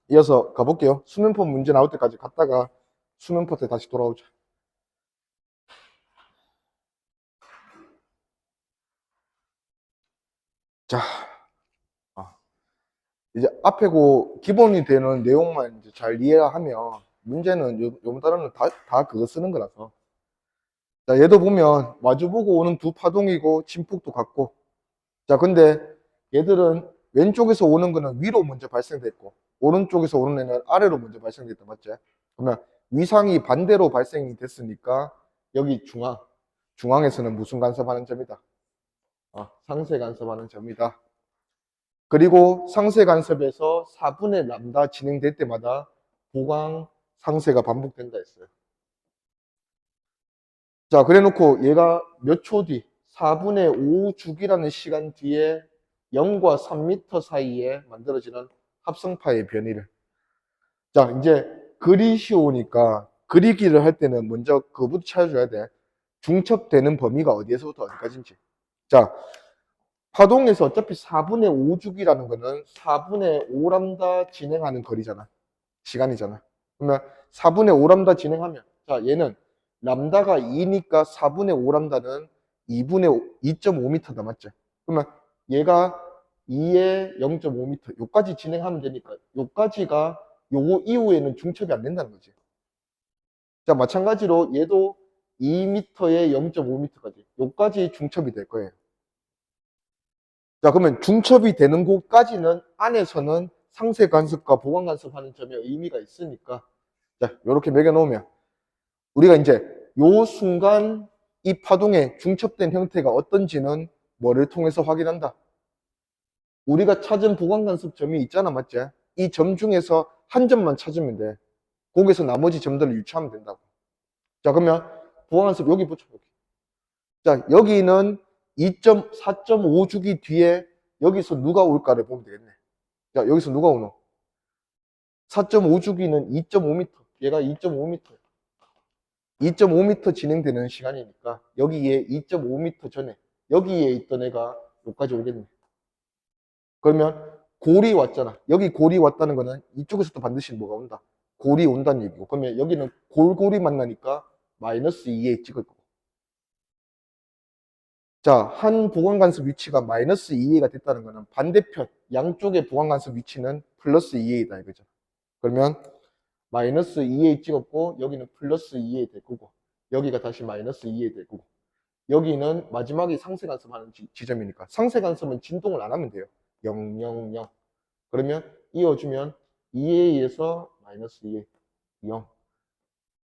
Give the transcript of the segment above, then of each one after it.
이어서 가볼게요. 수면포 문제 나올 때까지 갔다가 수면포 때 다시 돌아오자. 자, 아, 이제 앞에 그 기본이 되는 내용만 이제 잘 이해하면 문제는 요 따로는 다 그거 쓰는 거라서. 자, 얘도 보면 마주보고 오는 두 파동이고 침폭도 같고. 자, 근데 얘들은 왼쪽에서 오는 거는 위로 먼저 발생됐고 오른쪽에서 오는 애는 아래로 먼저 발생됐다, 맞지? 그러면 위상이 반대로 발생이 됐으니까 여기 중앙에서는 무슨 간섭하는 점이다? 상세 간섭하는 점이다. 그리고 상세 간섭에서 4분의 람다 진행될 때마다 보강 상세가 반복된다 했어요. 자, 그래 놓고 얘가 몇 초 뒤, 4분의 5 주기라는 시간 뒤에 0과 3m 사이에 만들어지는 합성파의 변이를. 자, 이제 그리 쉬우니까 그리기를 할 때는 먼저 그부터 찾아줘야 돼. 중첩되는 범위가 어디에서부터 어디까지인지. 자, 파동에서 어차피 4분의 5주기라는 거는 4분의 5람다 진행하는 거리잖아. 시간이잖아. 그러면 4분의 5람다 진행하면, 자, 얘는 람다가 2니까 4분의 5람다는 2.5m다, 맞지? 그러면 얘가 2에 0.5m, 요까지 진행하면 되니까, 요까지가 요거 이후에는 중첩이 안 된다는 거지. 자, 마찬가지로 얘도 2m에 0.5m까지, 요까지 중첩이 될 거예요. 자, 그러면 중첩이 되는 곳까지는 안에서는 상세 간섭과 보강 간섭하는 점에 의미가 있으니까, 자, 요렇게 매겨놓으면 우리가 이제 요 순간 이 파동의 중첩된 형태가 어떤지는 뭐를 통해서 확인한다? 우리가 찾은 보강 간섭 점이 있잖아, 맞지? 이 점 중에서 한 점만 찾으면 돼. 거기서 나머지 점들을 유추하면 된다고. 자, 그러면 보강 간섭 여기 붙여볼게. 자, 여기는 4.5주기 뒤에 여기서 누가 올까를 보면 되겠네. 자, 여기서 누가 오노? 4.5주기는 2.5m. 얘가 2.5m. 2.5m 진행되는 시간이니까 여기에 2.5m 전에 여기에 있던 애가 여기까지 오겠네. 그러면 골이 왔잖아. 여기 골이 왔다는 거는 이쪽에서도 반드시 뭐가 온다? 골이 온다는 얘기고. 그러면 여기는 골골이 만나니까 마이너스 2에 찍을 거고. 자, 한 보강간섭 위치가 마이너스 2a가 됐다는 거는 반대편 양쪽의 보강간섭 위치는 플러스 2a다 이거죠. 그러면 마이너스 2a 찍었고 여기는 플러스 2a 될 거고 여기가 다시 마이너스 2a 될 거고 여기는 마지막에 상쇄간섭하는 지점이니까 상쇄간섭은 진동을 안 하면 돼요. 0, 0, 0. 그러면 이어주면 2a에서 마이너스 2a 0,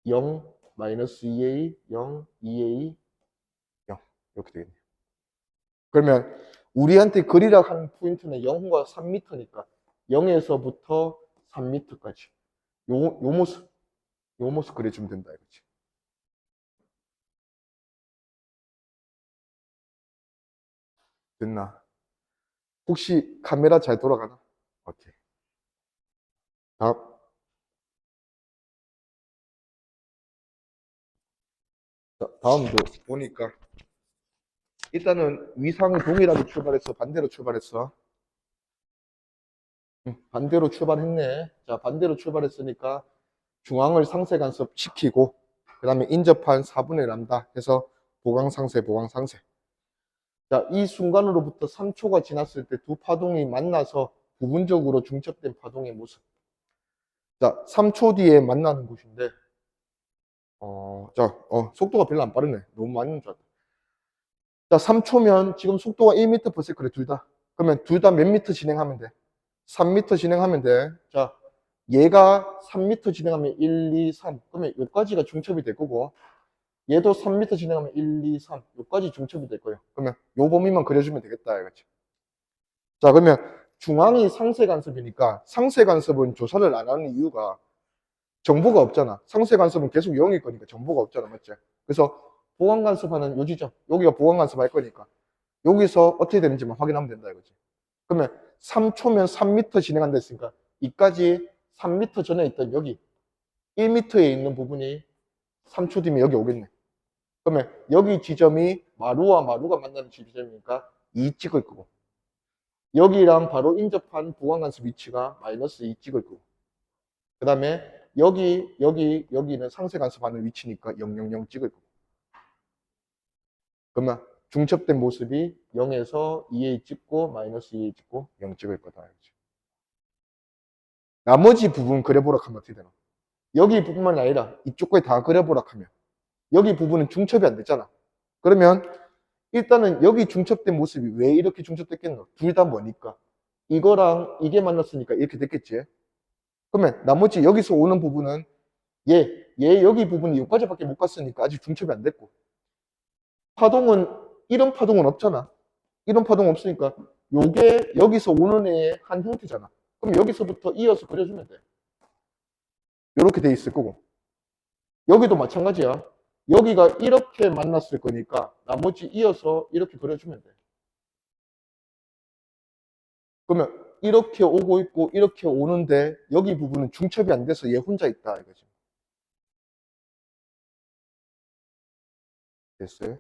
0, 마이너스 2a 0, 2a 0 이렇게 되겠네요. 그러면 우리한테 그리라 하는 포인트는 0과 3m니까 0에서부터 3m까지 요 모습 그려주면 된다 이거지. 됐나? 혹시 카메라 잘 돌아가나? 오케이. 다음. 다음도 보니까 일단은 위상이 동일하게 출발했어. 반대로 출발했어. 반대로 출발했네. 자, 반대로 출발했으니까 중앙을 상세 간섭 시키고 그 다음에 인접한 4분의 람다 해서 보강상세, 보강상세. 자, 이 순간으로부터 3초가 지났을 때 두 파동이 만나서 부분적으로 중첩된 파동의 모습. 자, 3초 뒤에 만나는 곳인데, 속도가 별로 안 빠르네. 너무 많이 는줄 알았다. 자, 3초면 지금 속도가 1m/s 그래, 둘 다. 그러면 둘 다 몇 미터 진행하면 돼? 3m 진행하면 돼. 자, 얘가 3m 진행하면 1, 2, 3. 그러면 여기까지가 중첩이 될 거고, 얘도 3m 진행하면 1, 2, 3. 여기까지 중첩이 될 거예요. 그러면 요 범위만 그려주면 되겠다. 이거지. 자, 그러면 중앙이 상세 간섭이니까 상세 간섭은 조사를 안 하는 이유가 정보가 없잖아. 상세 간섭은 계속 0일 거니까 정보가 없잖아. 맞지? 그래서 보강 간섭하는 요 지점, 여기가 보강 간섭 할 거니까 여기서 어떻게 되는지만 확인하면 된다 이거지. 그러면 3초면 3m 진행한다 했으니까 이까지 3m 전에 있던 여기 1m에 있는 부분이 3초 뒤면 여기 오겠네. 그러면 여기 지점이 마루와 마루가 만나는 지점이니까 2 찍을 거고 여기랑 바로 인접한 보강관습 위치가 마이너스 2 찍을 거고. 그 다음에 여기는 상쇄관습하는 위치니까 000 찍을 거고. 그러면 중첩된 모습이 0에서 2A 찍고 마이너스 2A 찍고 0 찍을 거다. 나머지 부분 그려보라 하면 어떻게 되나? 여기 부분만 아니라 이쪽까지 다 그려보라 하면 여기 부분은 중첩이 안 됐잖아. 그러면 일단은 여기 중첩된 모습이 왜 이렇게 중첩됐겠노? 둘 다 뭐니까? 이거랑 이게 만났으니까 이렇게 됐겠지. 그러면 나머지 여기서 오는 부분은 얘 여기 부분이 여기까지밖에 못 갔으니까 아직 중첩이 안 됐고, 파동은 이런 파동은 없잖아. 이런 파동 없으니까 요게 여기서 오는 애의 한 형태잖아. 그럼 여기서부터 이어서 그려주면 돼. 이렇게 돼 있을 거고, 여기도 마찬가지야. 여기가 이렇게 만났을 거니까 나머지 이어서 이렇게 그려주면 돼. 그러면 이렇게 오고 있고 이렇게 오는데 여기 부분은 중첩이 안 돼서 얘 혼자 있다 이거지. 됐어요?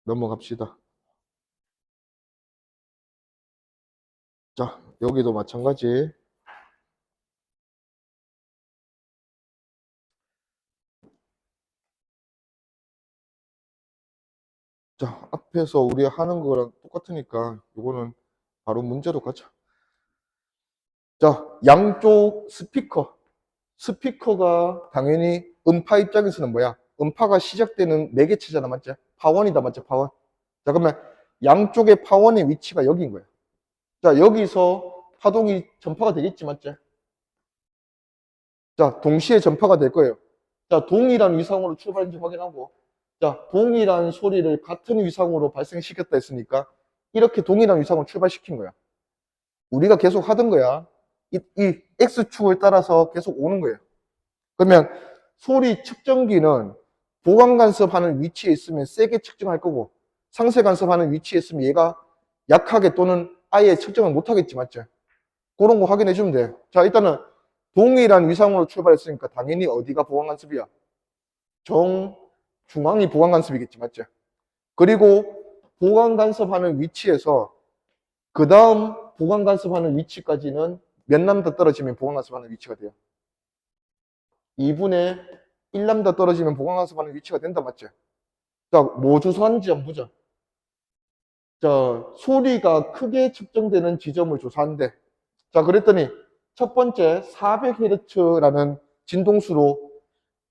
넘어갑시다. 자, 여기도 마찬가지. 자, 앞에서 우리 하는 거랑 똑같으니까 이거는 바로 문제로 가자. 자, 양쪽 스피커가 당연히 음파 입장에서는 뭐야? 음파가 시작되는 매개체잖아, 맞지? 파원이다, 맞지? 파원. 자, 그러면 양쪽의 파원의 위치가 여기인 거야. 자, 여기서 파동이 전파가 되겠지, 맞지? 자, 동시에 전파가 될 거예요. 자, 동일한 위상으로 출발했는지 확인하고, 자, 동일한 소리를 같은 위상으로 발생시켰다 했으니까 이렇게 동일한 위상으로 출발시킨 거야. 우리가 계속 하던 거야. 이 X축을 따라서 계속 오는 거예요. 그러면 소리 측정기는 보강 간섭하는 위치에 있으면 세게 측정할 거고, 상쇄 간섭하는 위치에 있으면 얘가 약하게 또는 아예 측정을 못 하겠지, 맞죠? 그런 거 확인해 주면 돼. 자, 일단은 동일한 위상으로 출발했으니까 당연히 어디가 보강 간섭이야? 중앙이 보강 간섭이겠지, 맞죠? 그리고 보강 간섭하는 위치에서 그 다음 보강 간섭하는 위치까지는 몇 람다 떨어지면 보강 간섭하는 위치가 돼요? 2분의 1람다 떨어지면 보강 간섭하는 위치가 된다, 맞죠? 자, 뭐 조사하는지 한번 보자. 자, 소리가 크게 측정되는 지점을 조사하는데, 자, 그랬더니 첫 번째 400Hz라는 진동수로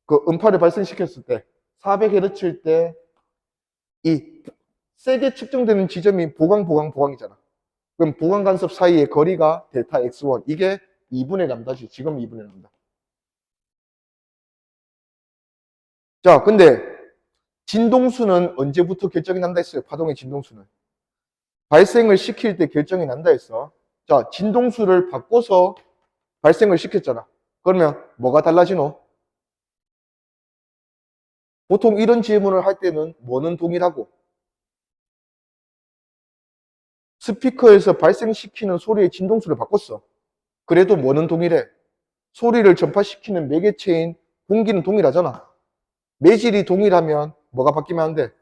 그 음파를 발생시켰을 때 400Hz일 때 이 세게 측정되는 지점이 보강이잖아. 그럼 보강 간섭 사이의 거리가 델타 X1, 이게 2분의 람다지. 지금 2분의 람다. 자, 근데 진동수는 언제부터 결정이 난다 했어요? 파동의 진동수는 발생을 시킬 때 결정이 난다 했어. 자, 진동수를 바꿔서 발생을 시켰잖아. 그러면 뭐가 달라지노? 보통 이런 질문을 할 때는 뭐는 동일하고, 스피커에서 발생시키는 소리의 진동수를 바꿨어. 그래도 뭐는 동일해? 소리를 전파시키는 매개체인 공기는 동일하잖아. 매질이 동일하면 뭐가 바뀌면 안 돼?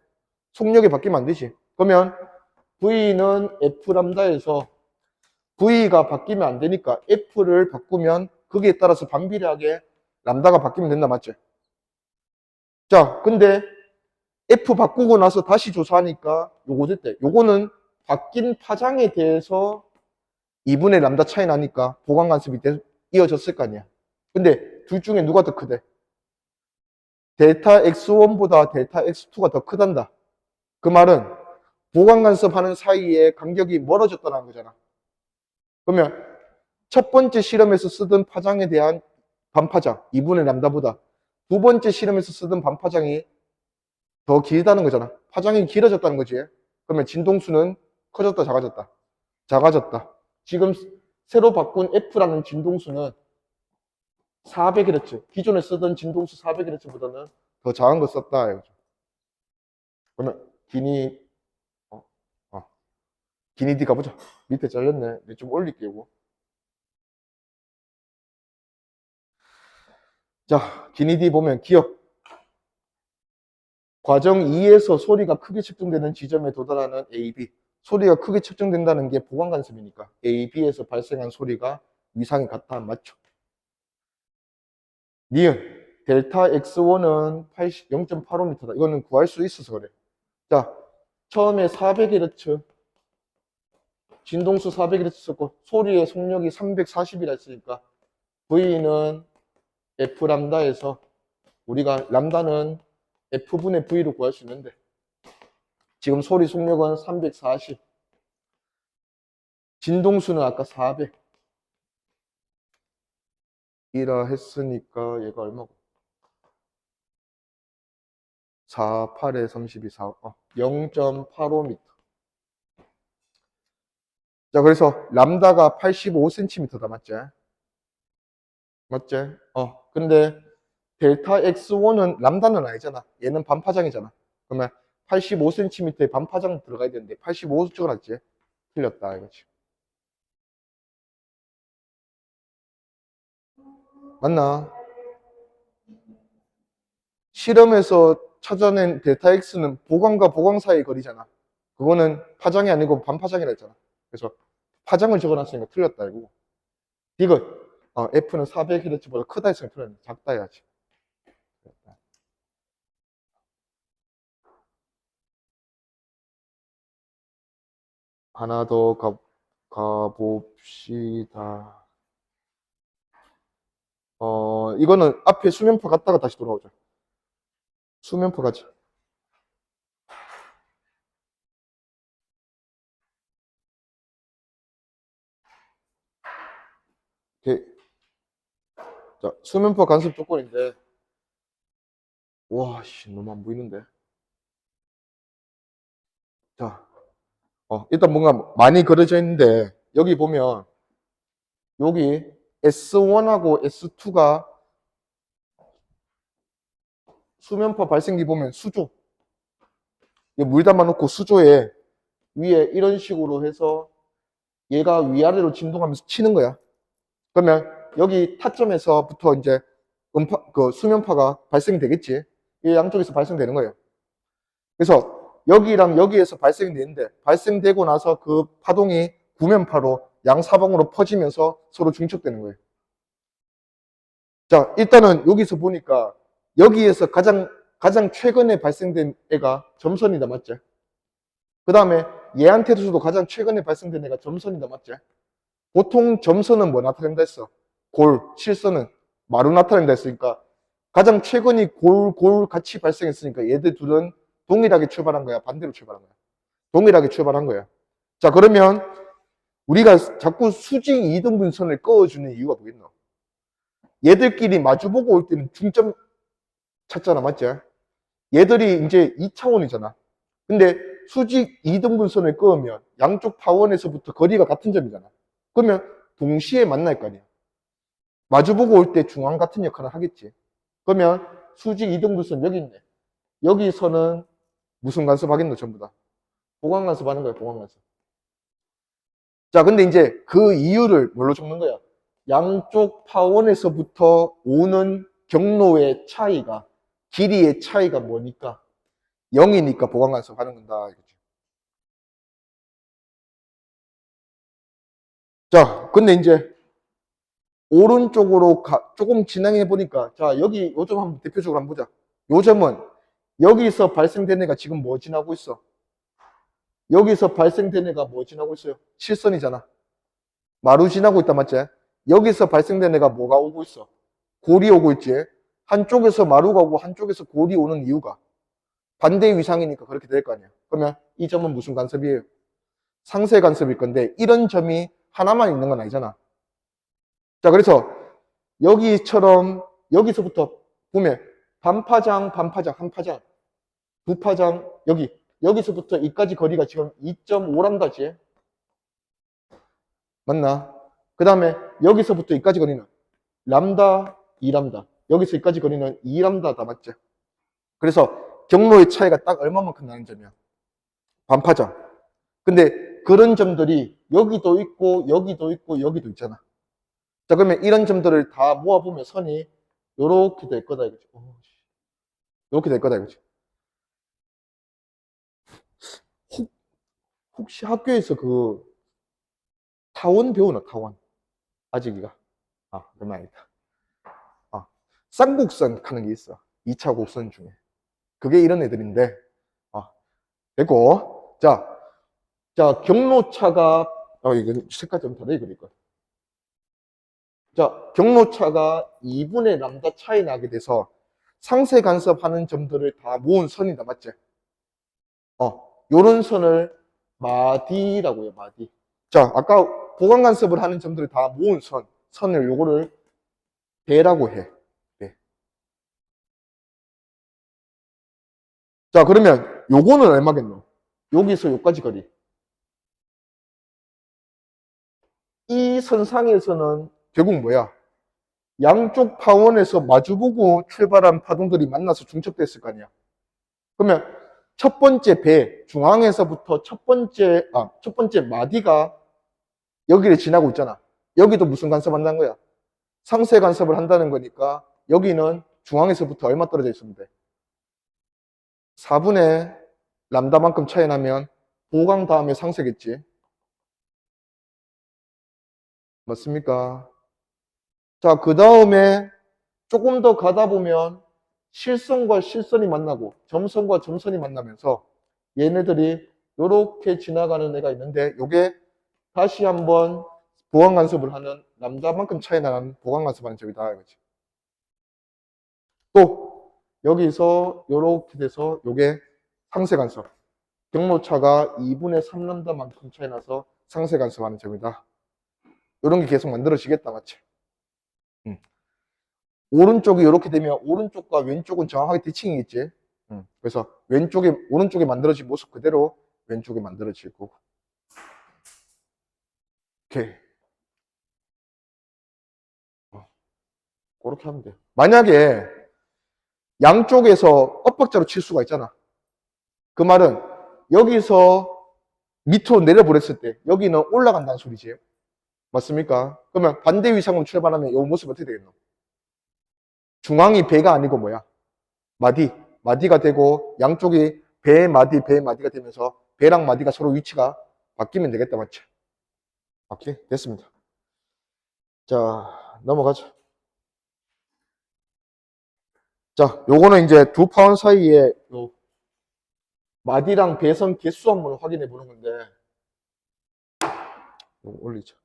속력이 바뀌면 안 되지. 그러면 V는 F 람다에서 V가 바뀌면 안 되니까 F를 바꾸면 거기에 따라서 반비례하게 람다가 바뀌면 된다, 맞지? 자, 근데 F 바꾸고 나서 다시 조사하니까 요거 됐대. 요거는 바뀐 파장에 대해서 2분의 람다 차이 나니까 보강 간섭이 이어졌을 거 아니야. 근데 둘 중에 누가 더 크대? 델타 X1보다 델타 X2가 더 크단다. 그 말은 보강 간섭하는 사이에 간격이 멀어졌다는 거잖아. 그러면 첫 번째 실험에서 쓰던 파장에 대한 반파장, 2분의 람다보다 두 번째 실험에서 쓰던 반파장이 더 길다는 거잖아. 파장이 길어졌다는 거지. 그러면 진동수는 커졌다, 작아졌다? 작아졌다. 지금 새로 바꾼 F라는 진동수는 400Hz, 기존에 쓰던 진동수 400Hz보다는 더 작은 거 썼다 이거죠. 그러면 기니 D 가보자. 밑에 잘렸네. 좀 올릴게요. 이거. 자, 기니 D 보면 기억. 과정 2에서 소리가 크게 측정되는 지점에 도달하는 AB. 소리가 크게 측정된다는 게 보강 간섭이니까 A, B에서 발생한 소리가 위상이 같다. 맞죠? 니은 델타 X1은 0.85m다. 이거는 구할 수 있어서 그래. 자, 처음에 400Hz 진동수 400Hz 썼고 소리의 속력이 340이라 했으니까 V는 F 람다에서 우리가 람다는 F분의 V로 구할 수 있는데 지금 소리 속력은 340 진동수는 아까 400 이라 했으니까 얘가 얼마고? 4, 8에 32, 4, 0.85m. 자, 그래서 람다가 85cm다, 맞지? 맞지? 근데 델타 X1은 람다는 아니잖아. 얘는 반파장이잖아. 그러면 85cm의 반파장 들어가야 되는데 85 적어놨지? 틀렸다, 이거지. 맞나? 실험에서 찾아낸 델타 X는 보광과 보광 사이의 거리잖아. 그거는 파장이 아니고 반파장이라 했잖아. 그래서 파장을 적어놨으니까 틀렸다, 이거. 디귿. F는 400Hz보다 크다 했으면 틀렸네. 작다 해야지. 하나 더 가봅시다. 이거는 앞에 수면파 갔다가 다시 돌아오죠. 수면파 가자. 자, 수면파 간섭 조건인데, 와, 씨, 너무 안 보이는데. 자, 일단 뭔가 많이 그려져 있는데, 여기 보면, 여기 S1하고 S2가 수면파 발생기 보면 수조. 물 담아놓고 수조에 위에 이런 식으로 해서 얘가 위아래로 진동하면서 치는 거야. 그러면 여기 타점에서부터 이제 수면파가 발생이 되겠지. 이 양쪽에서 발생되는 거예요. 그래서 여기랑 여기에서 발생이 되는데 발생되고 나서 그 파동이 구면파로 양사방으로 퍼지면서 서로 중첩되는 거예요. 자, 일단은 여기서 보니까 여기에서 가장 최근에 발생된 애가 점선이다, 맞지? 그 다음에 얘한테도 가장 최근에 발생된 애가 점선이다, 맞지? 보통 점선은 뭐 나타낸다 했어? 골, 실선은 마루 나타낸다 했으니까 가장 최근이 골 같이 발생했으니까 얘들 둘은 동일하게 출발한 거야? 반대로 출발한 거야? 동일하게 출발한 거야. 자, 그러면 우리가 자꾸 수직 이등분선을 그어주는 이유가 뭐겠노? 얘들끼리 마주보고 올 때는 중점 찾잖아, 맞지? 얘들이 이제 2차원이잖아. 근데 수직 이등분선을 그으면 양쪽 파원에서부터 거리가 같은 점이잖아. 그러면 동시에 만날 거 아니야. 마주보고 올 때 중앙 같은 역할을 하겠지. 그러면 수직 이등분선 여기 있네. 여기서는 무슨 간섭 하겠노, 전부 다? 보강 간섭 하는 거야, 보강 간섭. 자, 근데 이제 그 이유를 뭘로 적는 거야? 양쪽 파원에서부터 오는 경로의 차이가, 길이의 차이가 뭐니까? 0이니까 보강 간섭 하는 건다. 자, 근데 이제 오른쪽으로 조금 진행해 보니까, 자, 여기 요 점 한번 대표적으로 한번 보자. 요 점은 여기서 발생된 애가 지금 뭐 지나고 있어? 여기서 발생된 애가 뭐 지나고 있어요? 실선이잖아. 마루 지나고 있단 맞지? 여기서 발생된 애가 뭐가 오고 있어? 골이 오고 있지? 한쪽에서 마루가 오고 한쪽에서 골이 오는 이유가 반대 위상이니까 그렇게 될 거 아니야. 그러면 이 점은 무슨 간섭이에요? 상세 간섭일 건데 이런 점이 하나만 있는 건 아니잖아. 자, 그래서 여기처럼 여기서부터 보면 반파장, 반파장, 한파장, 두파장, 여기서부터 이까지 거리가 지금 2.5람다지. 맞나? 그 다음에 여기서부터 이까지 거리는 람다, 2람다. 여기서 이까지 거리는 2람다다, 맞지? 그래서 경로의 차이가 딱 얼마만큼 나는 점이야? 반파장. 근데 그런 점들이 여기도 있고 여기도 있고 여기도 있잖아. 자, 그러면 이런 점들을 다 모아보면 선이 요렇게 될 거다 이거지. 요렇게 될 거다 이거지. 혹시 학교에서 그 타원 배우나, 타원? 아직이가? 그러면 아니다. 쌍곡선 하는 게 있어. 2차 곡선 중에. 그게 이런 애들인데, 됐고. 자, 경로차가, 이건 색깔 좀 다르게 그릴 거야. 자, 경로차가 2분의 람다 차이 나게 돼서 상세 간섭하는 점들을 다 모은 선이다, 맞지? 요런 선을 마디라고 해요, 마디. 자, 아까 보강 간섭을 하는 점들을 다 모은 선을 요거를 배라고 해. 배. 자, 그러면 요거는 얼마겠노? 여기서 요까지 거리. 이 선상에서는 결국 뭐야? 양쪽 파원에서 마주보고 출발한 파동들이 만나서 중첩됐을 거 아니야. 그러면 첫 번째 배, 중앙에서부터 첫 번째 마디가 여기를 지나고 있잖아. 여기도 무슨 간섭 한다는 거야? 상세 간섭을 한다는 거니까 여기는 중앙에서부터 얼마 떨어져 있으면 돼? 4분의 람다만큼 차이 나면 보강 다음에 상세겠지. 맞습니까? 자, 그 다음에 조금 더 가다 보면 실선과 실선이 만나고 점선과 점선이 만나면서 얘네들이 이렇게 지나가는 애가 있는데 요게 다시 한번 보강 간섭을 하는 람다만큼 차이 나는 보강 간섭하는 점이다 이거지. 또 여기서 이렇게 돼서 요게 상세 간섭. 경로차가 2분의 3람다만큼 차이 나서 상세 간섭하는 점이다. 이런 게 계속 만들어지겠다, 맞지? 오른쪽이 이렇게 되면 오른쪽과 왼쪽은 정확하게 대칭이겠지. 그래서 오른쪽에 만들어진 모습 그대로 왼쪽에 만들어지고. 오케이. 그렇게 하면 돼. 만약에 양쪽에서 엇박자로 칠 수가 있잖아. 그 말은 여기서 밑으로 내려버렸을 때 여기는 올라간다는 소리지. 맞습니까? 그러면 반대 위상으로 출발하면 이 모습 어떻게 되겠노? 중앙이 배가 아니고 뭐야? 마디가 되고 양쪽이 배 마디가 되면서 배랑 마디가 서로 위치가 바뀌면 되겠다, 맞죠? 오케이, 됐습니다. 자, 넘어가죠. 자, 요거는 이제 두 파원 사이에 요 마디랑 배선 개수 한번 확인해 보는 건데, 요거 올리죠.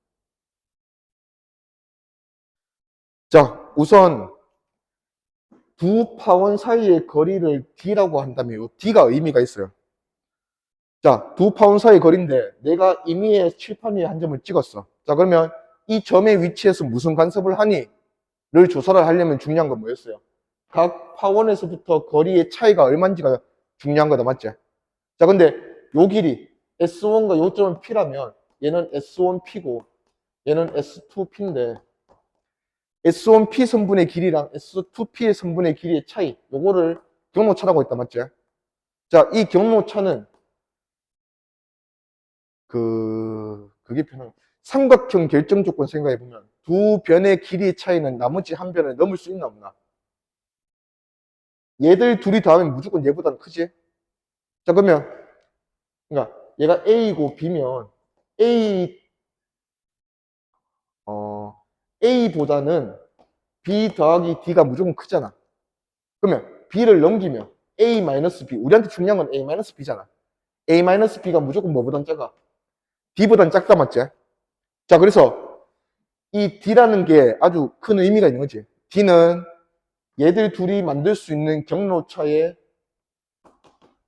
자, 우선 두 파원 사이의 거리를 D라고 한다면 요 D가 의미가 있어요. 자, 두 파원 사이 거리인데 내가 임의의 칠판 위에 한 점을 찍었어. 자, 그러면 이 점의 위치에서 무슨 간섭을 하니? 를 조사를 하려면 중요한 건 뭐였어요? 각 파원에서부터 거리의 차이가 얼마인지가 중요한 거다, 맞지? 자, 근데 요 길이 S1과 요 점은 P라면 얘는 S1P고 얘는 S2P인데 S1P 선분의 길이랑 S2P의 선분의 길이의 차이 요거를 경로차라고 했다, 맞지? 자, 이 경로차는 그게 삼각형 결정 조건 생각해 보면 두 변의 길이의 차이는 나머지 한 변을 넘을 수 있나 없나? 얘들 둘이 더하면 무조건 얘보다는 크지? 자, 그러면 그러니까 얘가 A고 B면 A보다는 B 더하기 D가 무조건 크잖아. 그러면 B를 넘기면 A-B 우리한테 중요한 건 A-B잖아. A-B가 무조건 뭐보단 작아? D보단 작다, 맞지? 자, 그래서 이 D라는 게 아주 큰 의미가 있는 거지. D는 얘들 둘이 만들 수 있는 경로차의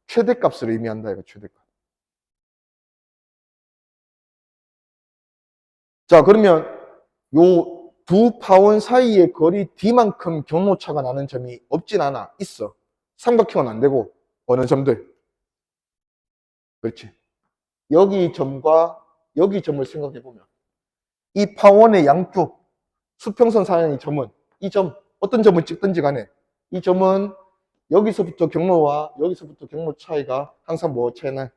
최대값을 의미한다, 이거 최대값. 자, 그러면 요 두 파원 사이의 거리 D만큼 경로차가 나는 점이 없진 않아. 있어. 삼각형은 안 되고 어느 점들. 그렇지. 여기 점과 여기 점을 생각해 보면 이 파원의 양쪽 수평선 사이의 점은 이 점, 어떤 점을 찍든지 간에 이 점은 여기서부터 경로와 여기서부터 경로 차이가 항상 뭐 차이나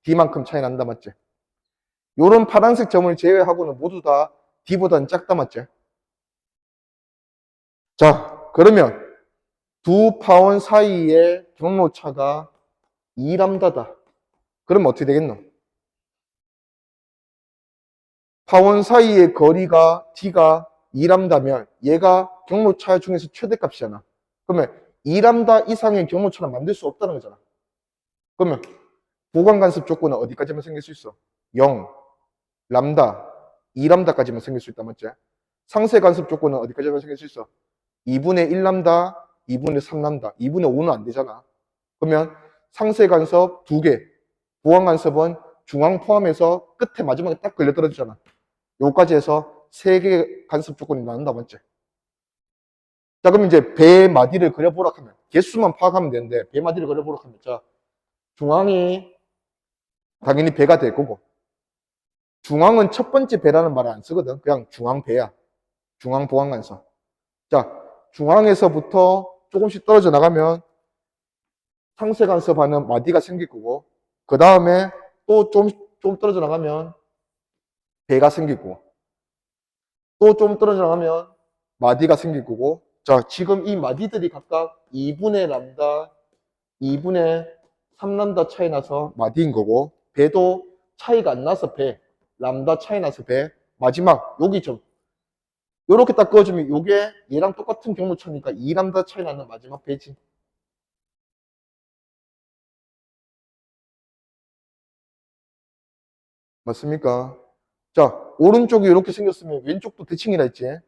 D만큼 차이 난다, 맞지? 요런 파란색 점을 제외하고는 모두 다 D보다는 작다, 맞지? 자, 그러면 두 파원 사이의 경로차가 2람다다. 그러면 어떻게 되겠노? 파원 사이의 거리가 D가 2람다면 얘가 경로차 중에서 최대값이잖아. 그러면 2람다 이상의 경로차는 만들 수 없다는 거잖아. 그러면 보관간섭 조건은 어디까지만 생길 수 있어? 0, 람다, 2람다까지만 생길 수 있다, 맞지? 상쇄간섭 조건은 어디까지만 생길 수 있어? 2분의 1람다, 2분의 3람다, 2분의 5는 안 되잖아. 그러면 상쇄간섭 2개, 보완간섭은 중앙 포함해서 끝에 마지막에 딱 걸려 떨어지잖아. 요까지 해서 3개 간섭 조건이 나온다, 맞지? 자, 그럼 이제 배 마디를 그려보라 하면, 개수만 파악하면 되는데, 배 마디를 그려보라 하면, 자, 중앙이 당연히 배가 될 거고, 중앙은 첫 번째 배라는 말을 안 쓰거든. 그냥 중앙배야. 중앙보안관서. 자, 중앙에서부터 조금씩 떨어져 나가면 상쇄간섭하는 마디가 생길 거고, 그 다음에 또 좀 떨어져 나가면 배가 생길 거고, 또 좀 떨어져 나가면 마디가 생길 거고, 자, 지금 이 마디들이 각각 2분의 람다, 2분의 3람다 차이 나서 마디인 거고, 배도 차이가 안 나서 배, 람다 차이 나서 배, 마지막 여기 좀 요렇게 딱 그어주면 요게 얘랑 똑같은 경로차니까 2람다 차이 나는 마지막 배지. 맞습니까? 자, 오른쪽이 이렇게 생겼으면 왼쪽도 대칭이라 했지.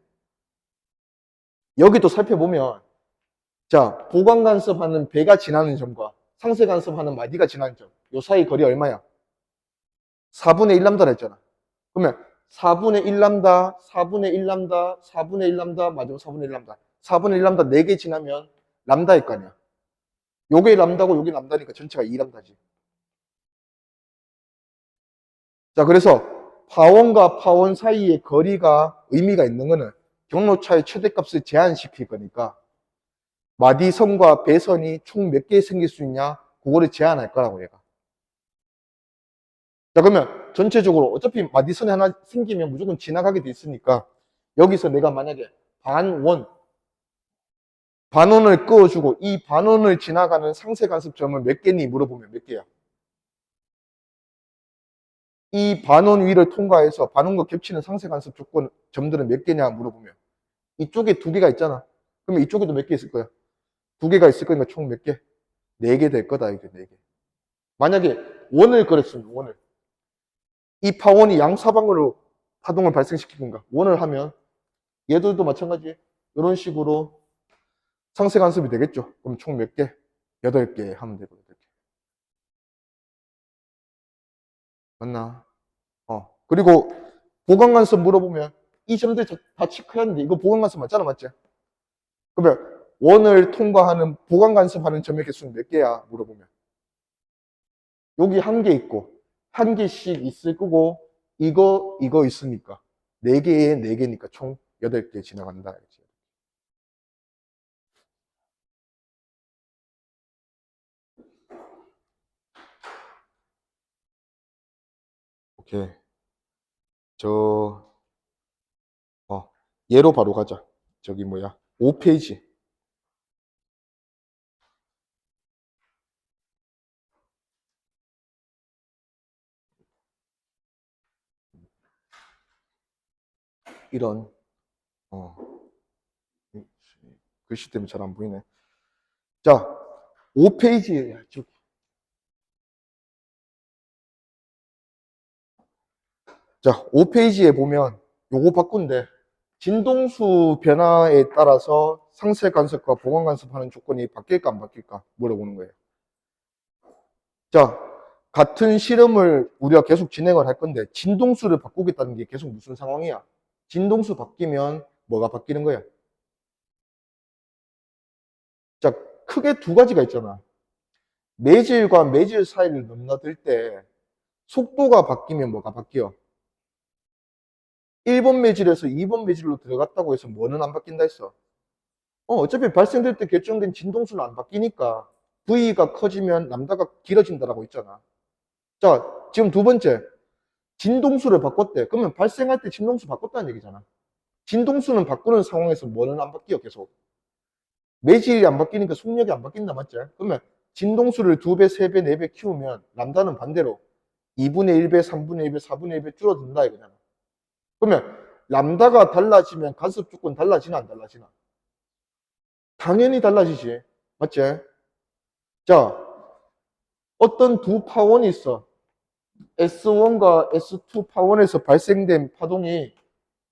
여기도 살펴보면, 자, 보관간섭하는 배가 지나는 점과 상쇄간섭하는 마디가 지나는 점, 요 사이 거리 얼마야? 4분의 1람다라 했잖아. 그러면 4분의 1람다, 4분의 1람다, 4분의 1람다, 마지막 4분의 1람다. 4분의 1람다 4개 지나면 람다일 거 아니야. 요게 람다고 요게 람다니까 전체가 2람다지. 자, 그래서 파원과 파원 사이의 거리가 의미가 있는 거는 경로차의 최대값을 제한시킬 거니까 마디선과 배선이 총 몇 개 생길 수 있냐? 그거를 제한할 거라고 얘가. 자, 그러면 전체적으로 어차피 마디선이 하나 생기면 무조건 지나가게 돼 있으니까 여기서 내가 만약에 반원을 그어주고 이 반원을 지나가는 상쇄간섭점은 몇 개니 물어보면 몇 개야? 이 반원 위를 통과해서 반원과 겹치는 상쇄간섭 조건 점들은 몇 개냐 물어보면 이쪽에 2개가 있잖아. 그러면 이쪽에도 몇 개 있을 거야? 2개가 있을 거니까 총 몇 개? 4개 될 거다. 이게 4개. 만약에 원을 그렸으면 원을 이 파원이 양사방으로 파동을 발생시키는가 원을 하면 얘들도 마찬가지 이런 식으로 상쇄간섭이 되겠죠. 그럼 총 몇 개? 8개 하면 되고 8개. 맞나? 그리고 보강간섭 물어보면 이 점들 다 체크해야 하는데 이거 보강간섭 맞잖아, 맞지? 그러면 원을 통과하는 보강간섭하는 점의 개수는 몇 개야? 물어보면 여기 1개 있고 1개씩 있을 거고 이거 있으니까 4개에 4개니까 총 8개 지나간다. 오케이. 얘로 바로 가자. 저기 뭐야? 5페이지. 이런, 어, 글씨 때문에 잘 안 보이네. 자, 5페이지에, 자, 5페이지에 보면 요거 바꾼데, 진동수 변화에 따라서 상쇄 간섭과 보강 간섭하는 조건이 바뀔까 안 바뀔까 물어보는 거예요. 자, 같은 실험을 우리가 계속 진행을 할 건데 진동수를 바꾸겠다는 게 계속 무슨 상황이야? 진동수 바뀌면 뭐가 바뀌는 거야? 자, 크게 2가지가 있잖아. 매질과 매질 사이를 넘나들 때 속도가 바뀌면 뭐가 바뀌어? 1번 매질에서 2번 매질로 들어갔다고 해서 뭐는 안 바뀐다 했어? 어차피 발생될 때 결정된 진동수는 안 바뀌니까 V가 커지면 람다가 길어진다라고 했잖아. 자, 지금 2번째. 진동수를 바꿨대. 그러면 발생할 때 진동수 바꿨다는 얘기잖아. 진동수는 바꾸는 상황에서 뭐는 안 바뀌어, 계속. 매질이 안 바뀌니까 속력이 안 바뀐다, 맞지? 그러면 진동수를 2배, 3배, 4배 키우면 람다는 반대로 2분의 1배, 3분의 1배, 4분의 1배 줄어든다, 이거잖아. 그러면 람다가 달라지면 간섭 조건 달라지나 안 달라지나? 당연히 달라지지. 맞지? 자, 어떤 두 파원이 있어. S1과 S2 파원에서 발생된 파동이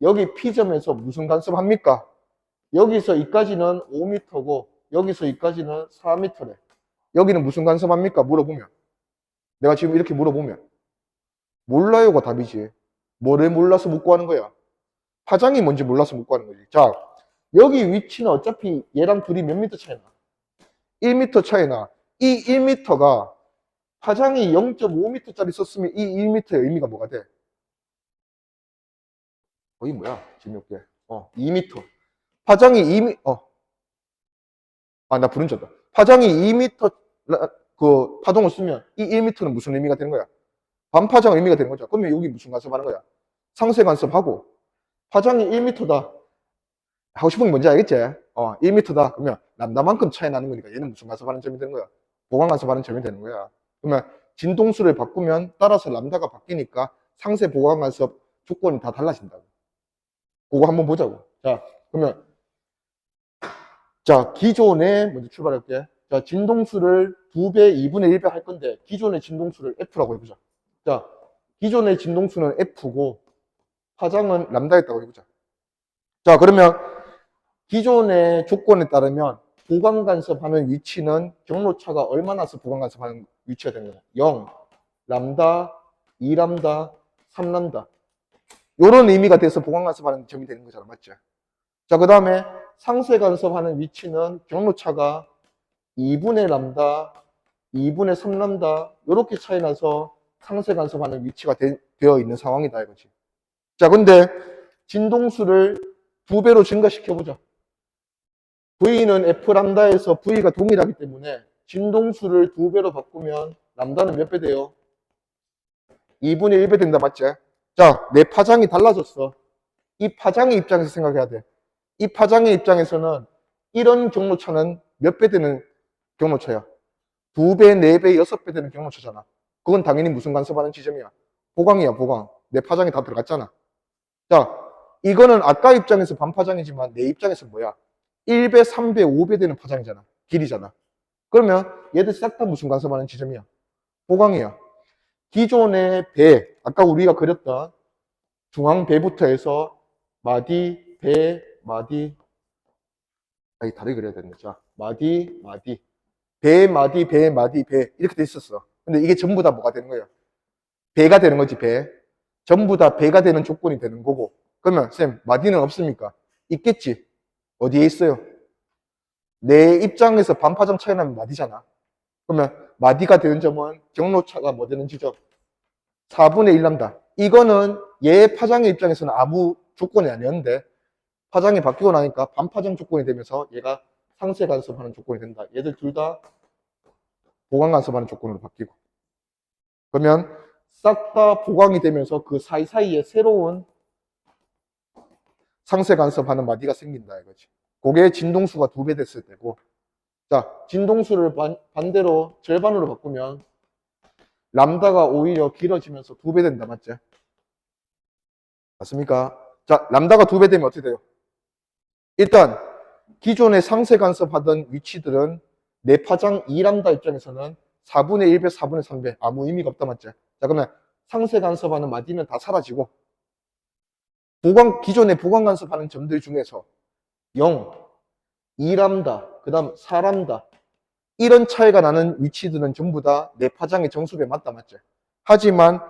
여기 P점에서 무슨 간섭합니까? 여기서 여기까지는 5m고 여기서 여기까지는 4m래. 여기는 무슨 간섭합니까? 물어보면. 내가 지금 이렇게 물어보면. 몰라요가 답이지. 뭐를 몰라서 묻고 하는 거야? 파장이 뭔지 몰라서 묻고 하는 거지. 자, 여기 위치는 어차피 얘랑 둘이 몇 미터 차이나? 1m 차이나. 이 1m가 파장이 0.5m짜리 썼으면 이 1m의 의미가 뭐가 돼? 거의 뭐야? 재미없게. 2m. 파장이 2m, 나 부른 졌다. 파장이 2m 그 파동을 쓰면 이 1m는 무슨 의미가 되는 거야? 반파장 의미가 되는 거죠. 그러면 여기 무슨 간섭하는 거야? 상쇄 간섭하고 파장이 1m다. 하고 싶은 게 뭔지 알겠지? 1m다. 그러면 람다만큼 차이 나는 거니까 얘는 무슨 간섭하는 점이 되는 거야? 보강 간섭하는 점이 되는 거야. 그러면 진동수를 바꾸면 따라서 람다가 바뀌니까 상쇄 보강 간섭 조건이 다 달라진다고. 그거 한번 보자고. 자, 그러면 자, 기존에 먼저 출발할게. 자, 진동수를 2배, 2분의 1배 할 건데 기존의 진동수를 F라고 해보자. 자, 기존의 진동수는 F고 파장은 람다였다고 해보자. 자, 그러면 기존의 조건에 따르면 보강 간섭하는 위치는 경로차가 얼마나 서 보강 간섭하는 위치가 되는 거야? 0, 람다, 2람다, 3람다. 요런 의미가 돼서 보강 간섭하는 점이 되는 거잖아. 맞죠? 자, 그 다음에 상쇄 간섭하는 위치는 경로차가 2분의 람다, 2분의 3람다 요렇게 차이 나서 상쇄 간섭하는 위치가 되어 있는 상황이다 이거지. 자, 근데 진동수를 2배로 증가시켜보자. V는 F 람다에서 V가 동일하기 때문에 진동수를 2배로 바꾸면 람다는 몇 배 돼요? 2분의 1배 된다, 맞지? 자, 내 파장이 달라졌어. 이 파장의 입장에서 생각해야 돼. 이 파장의 입장에서는 이런 경로차는 몇 배 되는 경로차야? 2배, 4배, 6배 되는 경로차잖아. 그건 당연히 무슨 간섭하는 지점이야? 보강이야, 보강. 내 파장이 다 들어갔잖아. 자, 이거는 아까 입장에서 반파장이지만 내 입장에서 뭐야? 1배, 3배, 5배 되는 파장이잖아. 길이잖아. 그러면 얘들 싹 다 무슨 간섭하는 지점이야? 보강이야. 기존의 배, 아까 우리가 그렸던 중앙배부터 해서 마디, 배, 마디, 다르게 그려야 되는데. 자, 마디, 마디. 배, 마디, 배, 마디, 배. 이렇게 돼 있었어. 근데 이게 전부 다 뭐가 되는 거예요? 배가 되는 거지, 배. 전부 다 배가 되는 조건이 되는 거고. 그러면, 쌤, 마디는 없습니까? 있겠지. 어디에 있어요? 내 입장에서 반파장 차이 나면 마디잖아. 그러면 마디가 되는 점은 경로차가 뭐 되는 지점? 4분의 1 람다. 이거는 얘 파장의 입장에서는 아무 조건이 아니었는데 파장이 바뀌고 나니까 반파장 조건이 되면서 얘가 상쇄 간섭하는 조건이 된다. 얘들 둘 다 보강 간섭하는 조건으로 바뀌고. 그러면 싹 다 보강이 되면서 그 사이사이에 새로운 상쇄 간섭하는 마디가 생긴다 이거지. 그게 진동수가 2배 됐을 때고. 자, 진동수를 반대로 절반으로 바꾸면 람다가 오히려 길어지면서 2배 된다, 맞지? 맞습니까? 자, 람다가 2배 되면 어떻게 돼요? 일단 기존에 상쇄 간섭하던 위치들은 내 파장 2람다 입장에서는 4분의 1배, 4분의 3배 아무 의미가 없다, 맞지? 자, 그러면 상쇄 간섭하는 마디는 다 사라지고 기존에 보강 간섭하는 점들 중에서 0, 2람다, 그 다음 4람다 이런 차이가 나는 위치들은 전부 다 내 파장의 정수배에 맞다, 맞지? 하지만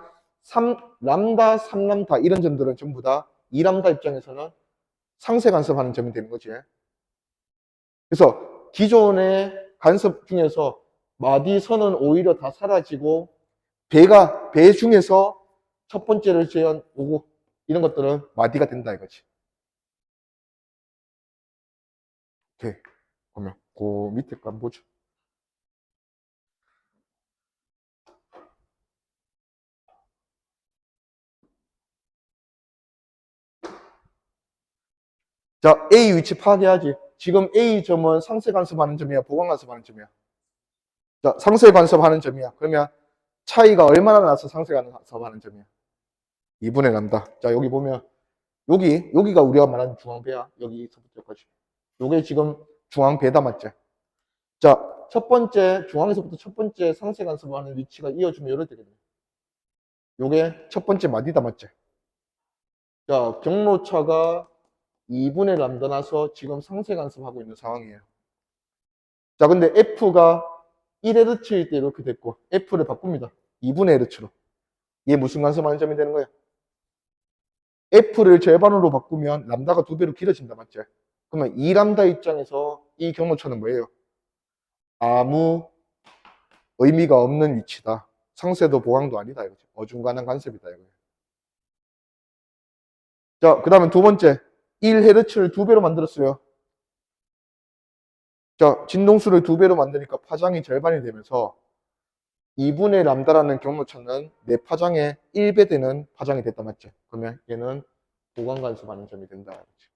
람다, 3람다 이런 점들은 전부 다 2람다 입장에서는 상쇄 간섭하는 점이 되는 거지. 그래서 기존의 간섭 중에서 마디선은 오히려 다 사라지고 배 중에서 첫 번째를 제한 오고 이런 것들은 마디가 된다 이거지. 오케이. 그러면 그 밑에 거 한번 보죠. 자, A 위치 파악해야지. 지금 A 점은 상쇄 간섭하는 점이야, 보강 간섭하는 점이야. 자, 상쇄 간섭하는 점이야. 그러면 차이가 얼마나 나서 상쇄 간섭하는 점이야? 2분의 람다. 자, 여기 보면 여기가 우리가 말하는 중앙배야. 여기서부터까지. 요게 지금 중앙배다, 맞지? 자, 첫 번째, 중앙에서부터 첫 번째 상세 간섭하는 위치가 이어주면 이렇게 되겠네. 요게 첫 번째 마디다, 맞지? 자, 경로차가 2분의 람다 나서 지금 상세 간섭하고 있는 상황이에요. 자, 근데 F가 1Hz일 때 이렇게 됐고, F를 바꿉니다. 2분의 Hz로. 얘 무슨 간섭하는 점이 되는 거야? F를 절반으로 바꾸면 람다가 2배로 길어진다, 맞지? 그러면 2람다 입장에서 이 경로차는 뭐예요? 아무 의미가 없는 위치다. 상세도 보강도 아니다, 이거지. 어중간한 간섭이다, 이거예요. 자, 그 다음에 두 번째. 1Hz를 2배로 만들었어요. 자, 진동수를 2배로 만드니까 파장이 절반이 되면서 2분의 람다라는 경로차는 내 파장의 1배 되는 파장이 됐다, 맞지? 그러면 얘는 보강간섭하는 점이 된다, 이거지.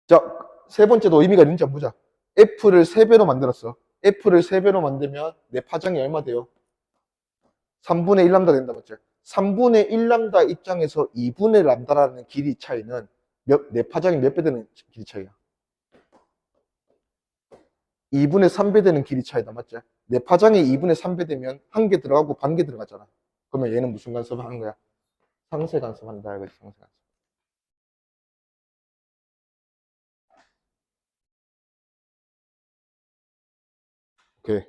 자, 세 번째도 의미가 있는지 한번 보자. F를 3배로 만들었어. F를 3배로 만들면 내 파장이 얼마 돼요? 3분의 1람다 된다, 맞죠? 3분의 1람다 입장에서 2분의 람다라는 길이 차이는 내 파장이 몇 배 되는 길이 차이야? 2분의 3배 되는 길이 차이다, 맞죠? 내 파장이 2분의 3배 되면 한 개 들어가고 반 개 들어가잖아. 그러면 얘는 무슨 간섭을 하는 거야? 상세 간섭한다, 이거지, 상세 간섭. 오케이.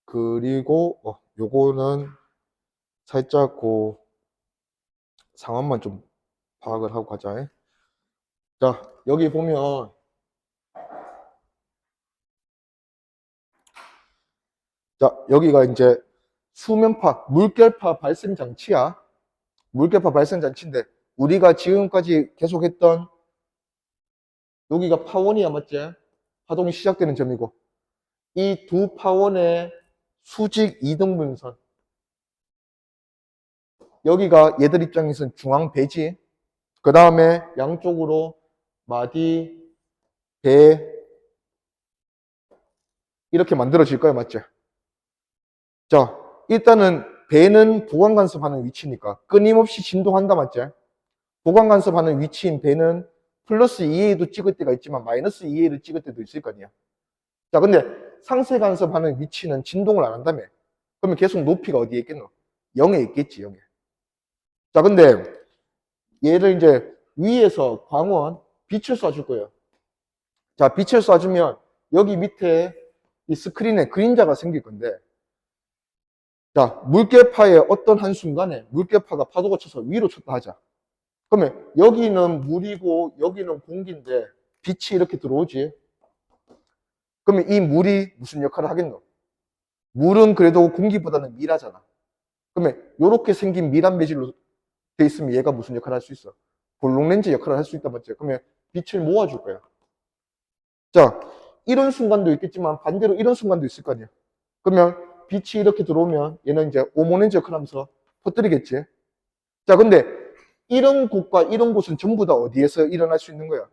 그리고 요거는 살짝 그 상황만 좀 파악을 하고 가자. 자, 여기 보면 자, 여기가 이제 수면파, 물결파 발생 장치야. 물결파 발생 장치인데 우리가 지금까지 계속했던 여기가 파원이야, 맞지? 파동이 시작되는 점이고 이 두 파원의 수직 이등분선 여기가 얘들 입장에서는 중앙배지. 그 다음에 양쪽으로 마디, 배 이렇게 만들어질 거야, 맞지? 자, 일단은 배는 보강간섭하는 위치니까 끊임없이 진동한다, 맞지? 보강간섭하는 위치인 배는 플러스 2A도 찍을 때가 있지만 마이너스 2A를 찍을 때도 있을 거 아니야. 자, 근데 상세간섭하는 위치는 진동을 안 한다며. 그러면 계속 높이가 어디에 있겠노? 0에 있겠지, 0에. 자, 근데 얘를 이제 위에서 광원, 빛을 쏴줄 거예요. 자, 빛을 쏴주면 여기 밑에 이 스크린에 그림자가 생길 건데 자, 물결파의 어떤 한순간에 물결파가 파도가 쳐서 위로 쳤다 하자. 그러면 여기는 물이고 여기는 공기인데 빛이 이렇게 들어오지. 그러면 이 물이 무슨 역할을 하겠노? 물은 그래도 공기보다는 밀하잖아. 그러면 이렇게 생긴 밀한 매질로 돼 있으면 얘가 무슨 역할을 할 수 있어? 볼록렌즈 역할을 할 수 있단 말이야. 그러면 빛을 모아줄 거야. 자, 이런 순간도 있겠지만 반대로 이런 순간도 있을 거 아니야. 그러면 빛이 이렇게 들어오면 얘는 이제 오모렌즈 역할을 하면서 퍼뜨리겠지. 자, 근데 이런 곳과 이런 곳은 전부 다 어디에서 일어날 수 있는 거야?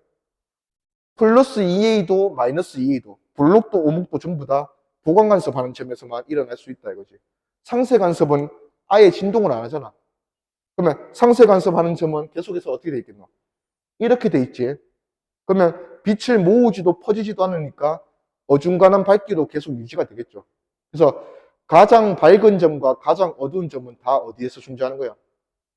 플러스 2A도 마이너스 2A도 볼록도 오목도 전부 다 보강간섭하는 점에서만 일어날 수 있다 이거지. 상세간섭은 아예 진동을 안 하잖아. 그러면 상세간섭하는 점은 계속해서 어떻게 돼 있겠노? 이렇게 돼 있지. 그러면 빛을 모으지도 퍼지지도 않으니까 어중간한 밝기도 계속 유지가 되겠죠. 그래서 가장 밝은 점과 가장 어두운 점은 다 어디에서 존재하는 거야?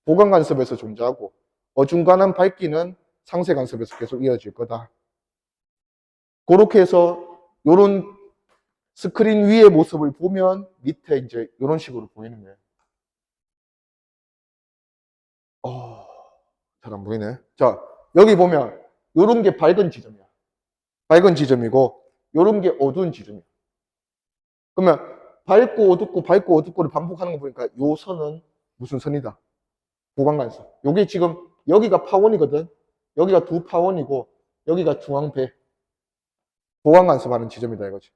보강간섭에서 존재하고 어중간한 밝기는 상세간섭에서 계속 이어질 거다. 그렇게 해서 이런 스크린 위의 모습을 보면 밑에 이제 이런 식으로 보이는 거예요. 잘 안 보이네. 자, 여기 보면 이런 게 밝은 지점이야. 밝은 지점이고 이런 게 어두운 지점이야. 그러면 밝고 어둡고 밝고 어둡고를 반복하는 거 보니까 요 선은 무슨 선이다? 보강간섭. 요게 지금 여기가 파원이거든. 여기가 두 파원이고 여기가 중앙배. 보강간섭하는 지점이다 이거지.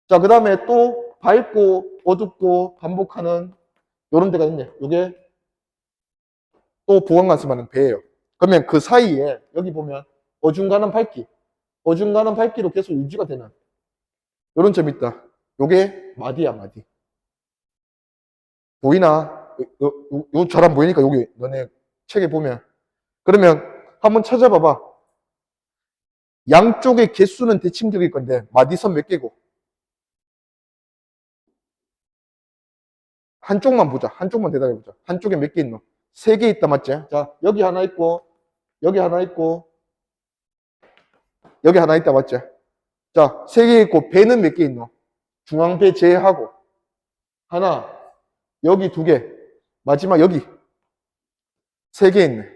자, 그 다음에 또 밝고 어둡고 반복하는 요런 데가 있네. 요게 또 보강간섭하는 배예요. 그러면 그 사이에 여기 보면 어중간한 밝기. 어중간한 밝기로 계속 유지가 되는 요런 점이 있다. 요게 마디야, 마디. 보이나? 요 잘 안 보이니까 여기 너네 책에 보면. 그러면 한번 찾아봐봐. 양쪽의 개수는 대칭적일 건데 마디선 몇 개고? 한쪽만 보자. 한쪽만 대답해보자. 한쪽에 몇 개 있노? 3개 있다, 맞지? 자, 여기 하나 있고, 여기 하나 있고, 여기 하나 있다, 맞지? 자, 3개 있고, 배는 몇 개 있노? 중앙배 제외하고. 하나, 여기 2개. 마지막 여기 3개 있네.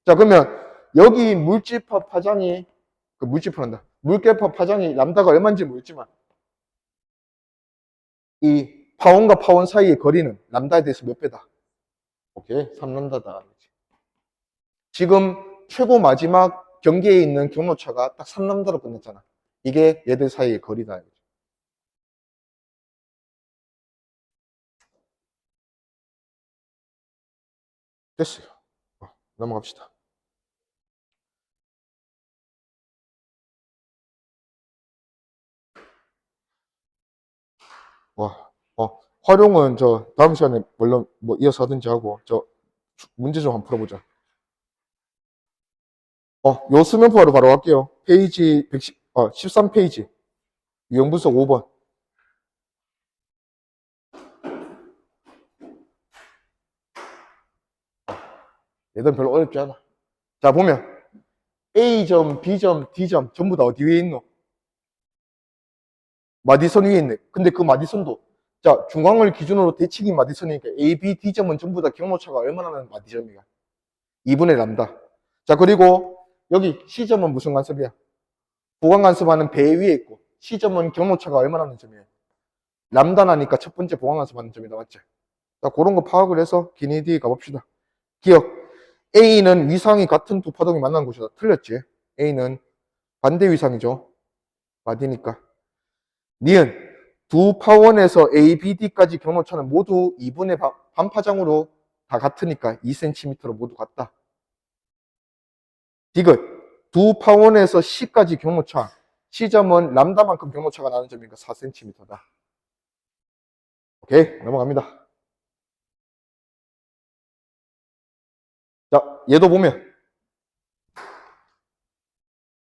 자, 그러면 여기 물집합 파장이, 물집합한다. 물개합 파장이 람다가 얼마인지 모르지만, 이 파원과 파원 사이의 거리는 람다에 대해서 몇 배다? 오케이, 3람다다. 지금 최고 마지막 경계에 있는 경로차가 딱 3람다로 끝났잖아. 이게 얘들 사이의 거리다. 됐어요. 넘어갑시다. 와, 활용은 저 다음 시간에 물론 뭐 이어서 하든지 하고 저 문제 좀 한번 풀어보자. 요 수면표로 바로 갈게요. 페이지 13페이지. 유형분석 5번. 얘들 별로 어렵지 않아. 자, 보면 A점, B점, D점 전부 다 어디 위에 있노? 마디선 위에 있네. 근데 그 마디선도 자, 중앙을 기준으로 대칭인 마디선이니까 A, B, D점은 전부 다 경로차가 얼마나 나는 마디점이야? 2분의 람다. 자, 그리고 여기 C점은 무슨 간섭이야? 보강 간섭하는 배 위에 있고 C점은 경로차가 얼마나 나는 점이에요? 람다 나니까 첫 번째 보강 간섭하는 점이다, 맞지? 자, 그런 거 파악을 해서 기니디 가봅시다. 기억. A는 위상이 같은 두 파동이 만난 곳이다. 틀렸지? A는 반대 위상이죠. 맞으니까. 니은 두 파원에서 A, B, D까지 경로차는 모두 2분의 반파장으로 다 같으니까 2cm로 모두 같다. 디귿 두 파원에서 C까지 경로차 C점은 람다만큼 경로차가 나는 점이니까 4cm다. 오케이, 넘어갑니다. 자, 얘도 보면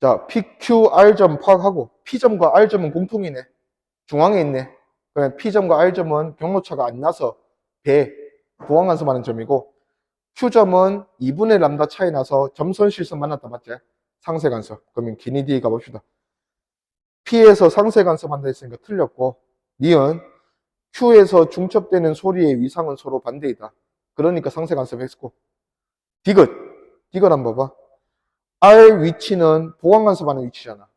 자, PQR점 파악하고 P점과 R점은 공통이네. 중앙에 있네. 그러면 P점과 R점은 경로차가 안 나서 배, 보강간섭하는 점이고 Q점은 2분의 람다 차이 나서 점선 실선 만났다, 맞지? 상세간섭. 그러면 기니디 가봅시다. P에서 상세간섭 한다 했으니까 틀렸고 니은 Q에서 중첩되는 소리의 위상은 서로 반대이다. 그러니까 상세간섭 했고 디귿 한번 봐봐. R 위치는 보강간섭하는 위치잖아.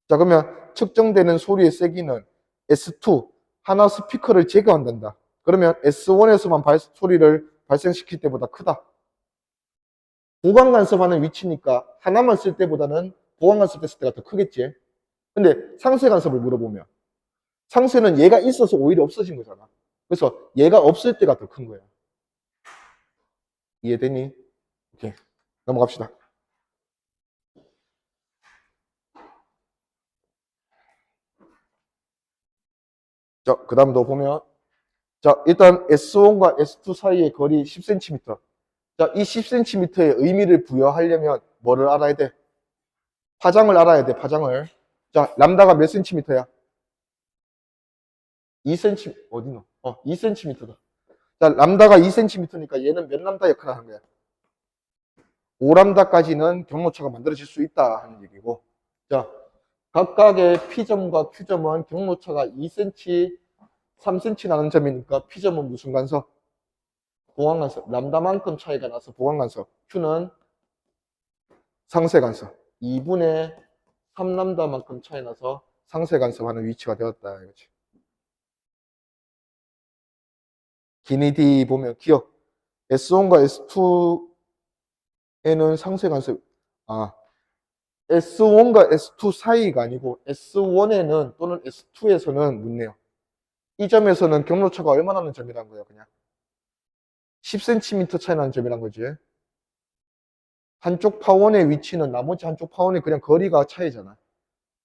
자, 그러면 측정되는 소리의 세기는 S2 하나 스피커를 제거한단다. 그러면 S1에서만 소리를 발생시킬 때보다 크다. 보강 간섭하는 위치니까 하나만 쓸 때보다는 보강 간섭 됐을 때가 더 크겠지. 근데 상쇄 간섭을 물어보면 상쇄는 얘가 있어서 오히려 없어진 거잖아. 그래서 얘가 없을 때가 더 큰 거야. 이해되니? 오케이, 넘어갑시다. 자, 그 다음도 보면 자, 일단 S1과 S2 사이의 거리 10cm. 자, 이 10cm의 의미를 부여하려면 뭐를 알아야 돼? 파장을 알아야 돼, 파장을. 자, 람다가 몇 cm야? 2cm, 어디노? 2cm다. 자, 람다가 2cm니까 얘는 몇 람다 역할을 하는 거야? 5람다까지는 경로차가 만들어질 수 있다 하는 얘기고. 자, 각각의 P점과 Q점은 경로차가 2cm, 3cm 나는 점이니까 P점은 무슨 간섭? 보강간섭. 람다만큼 차이가 나서 보강간섭. Q는 상쇄간섭. 2분의 3람다만큼 차이 나서 상쇄간섭하는 위치가 되었다. 이거지. 기니디 보면 기억. S1과 S2에는 상쇄간섭. S1과 S2 사이가 아니고 S1에는 또는 S2에서는 묻네요. 이 점에서는 경로차가 얼마나 나는 점이란 거예요, 그냥. 10cm 차이 나는 점이란 거지. 한쪽 파원의 위치는 나머지 한쪽 파원의 그냥 거리가 차이잖아.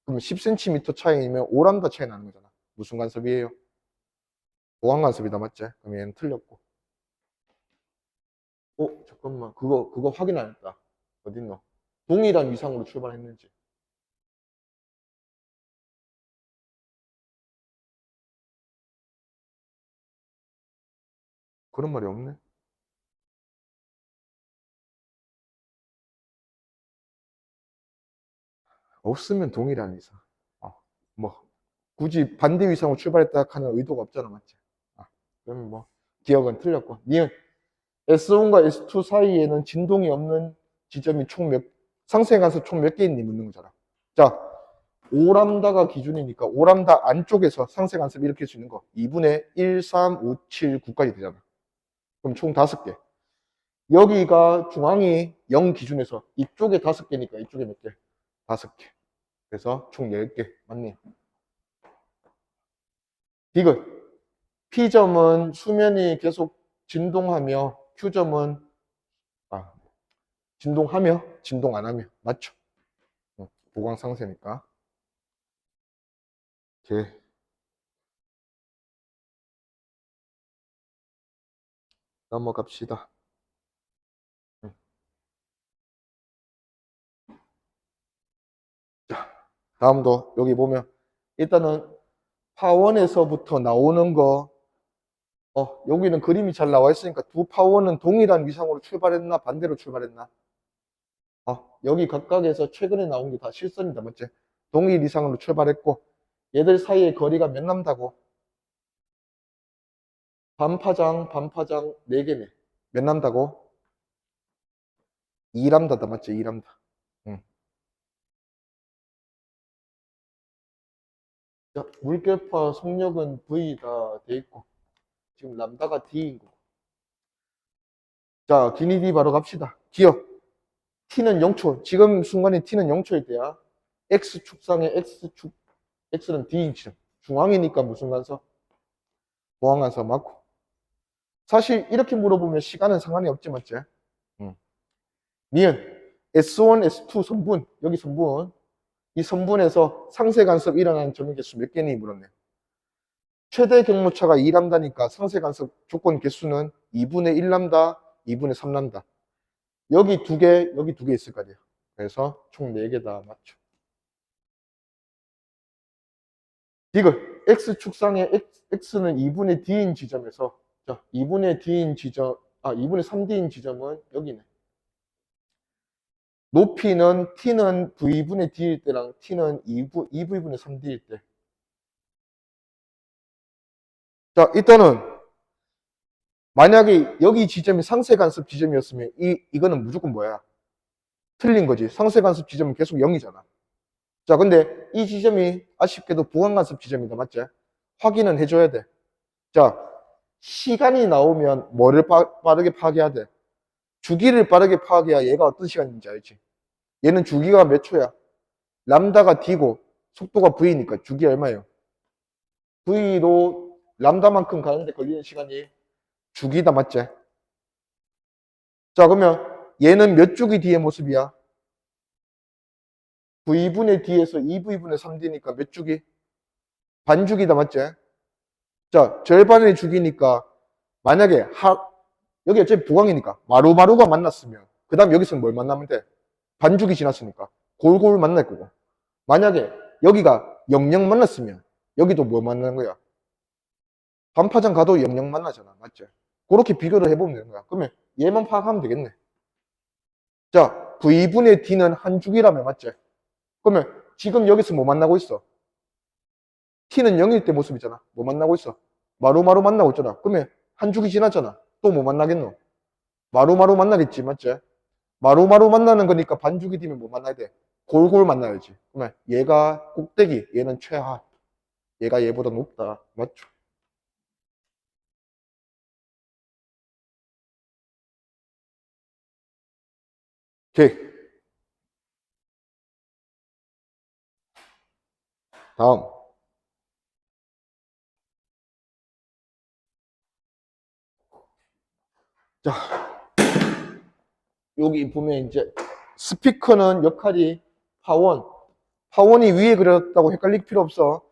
그럼 10cm 차이면 5람다 차이 나는 거잖아. 무슨 간섭이에요? 보강 간섭이다, 맞지? 그럼 얘는 틀렸고. 잠깐만. 그거 확인 안 했다. 어딨노? 동일한 위상으로 출발했는지. 그런 말이 없네. 없으면 동일한 위상. 뭐, 굳이 반대 위상으로 출발했다 하는 의도가 없잖아, 맞지? 그러면 뭐, 기억은 틀렸고. 니은 S1과 S2 사이에는 진동이 없는 지점이 상쇄간섭 총 몇 개 있니 묻는 거잖아. 자, 5람다가 기준이니까 5람다 안쪽에서 상쇄간섭 일으킬 수 있는 거 2분의 1, 3, 5, 7, 9까지 되잖아. 그럼 총 5개. 여기가 중앙이 0 기준에서 이쪽에 5개니까 이쪽에 몇 개? 5개. 그래서 총 10개. 맞니? 디귿. P점은 수면이 계속 진동하며 Q점은 진동하며 진동 안 하며. 맞죠? 보강 상세니까. 오케이. 넘어갑시다. 자, 다음도 여기 보면 일단은 파원에서부터 나오는 거 여기는 그림이 잘 나와 있으니까 두 파원은 동일한 위상으로 출발했나 반대로 출발했나? 여기 각각에서 최근에 나온 게 다 실선이다 맞지? 동일 위상으로 출발했고 얘들 사이의 거리가 몇 남다고? 반파장 4개네. 몇 남다고? 2람다다 맞지? 2람다. 응. 자, 물결파 속력은 V다 돼 있고 지금 람다가 D인 거고. 자, 기니 D 바로 갑시다. 기억. T는 0초. 지금 순간에 T는 0초일 때야. X축상의 X축, X는 D인 지점. 중앙이니까 무슨 간섭? 보항간섭 맞고. 사실 이렇게 물어보면 시간은 상관이 없지 맞지? 응. 니은 S1, S2 선분. 여기 선분. 이 선분에서 상쇄간섭 일어나는 점의 개수 몇 개니 물었네. 최대 경로차가 2람다니까 상쇄간섭 조건 개수는 2분의 1람다, 2분의 3람다. 여기 2개, 여기 2개 있을 거 아니에요. 그래서 총 4개 다 맞죠. 디귿. X축상의 X는 2분의 D인 지점에서, 자, 2분의 D인 지점, 2분의 3D인 지점은 여기네. 높이는 T는 V분의 D일 때랑 T는 2V분의 3D일 때. 자, 일단은, 만약에 여기 지점이 상쇄간섭 지점이었으면 이거는 무조건 뭐야? 틀린 거지. 상쇄간섭 지점은 계속 0이잖아. 자, 근데 이 지점이 아쉽게도 보강간섭 지점이다. 맞지? 확인은 해줘야 돼. 자, 시간이 나오면 뭐를 빠르게 파악해야 돼? 주기를 빠르게 파악해야 얘가 어떤 시간인지 알지? 얘는 주기가 몇 초야? 람다가 D고 속도가 V니까 주기 얼마예요? V로 람다만큼 가는데 걸리는 시간이 주기다. 맞지? 자, 그러면 얘는 몇 주기 뒤의 모습이야? V분의 D에서 2V분의 3D니까 몇 주기? 반주기다. 맞지? 자, 절반의 주기니까 만약에 여기 어차피 보강이니까 마루마루가 만났으면 그 다음 여기서는 뭘 만나면 돼? 반주기 지났으니까 골골 만날 거고. 만약에 여기가 00 만났으면 여기도 뭐 만나는 거야? 반파장 가도 00 만나잖아. 맞지? 그렇게 비교를 해보면 되는 거야. 그러면 얘만 파악하면 되겠네. 자, V분의 D는 한 주기라며. 맞지? 그러면 지금 여기서 뭐 만나고 있어? T는 0일 때 모습이잖아. 뭐 만나고 있어? 마루마루 만나고 있잖아. 그러면 한 주기 지났잖아. 또 뭐 만나겠노? 마루마루 만나겠지. 맞지? 마루마루 만나는 거니까 반주기 뒤면 뭐 만나야 돼? 골골 만나야지. 그러면 얘가 꼭대기, 얘는 최하. 얘가 얘보다 높다. 맞죠? 오케이. 다음. 자, 여기 보면 이제 스피커는 역할이 파원. 파원이 위에 그렸다고 헷갈릴 필요 없어.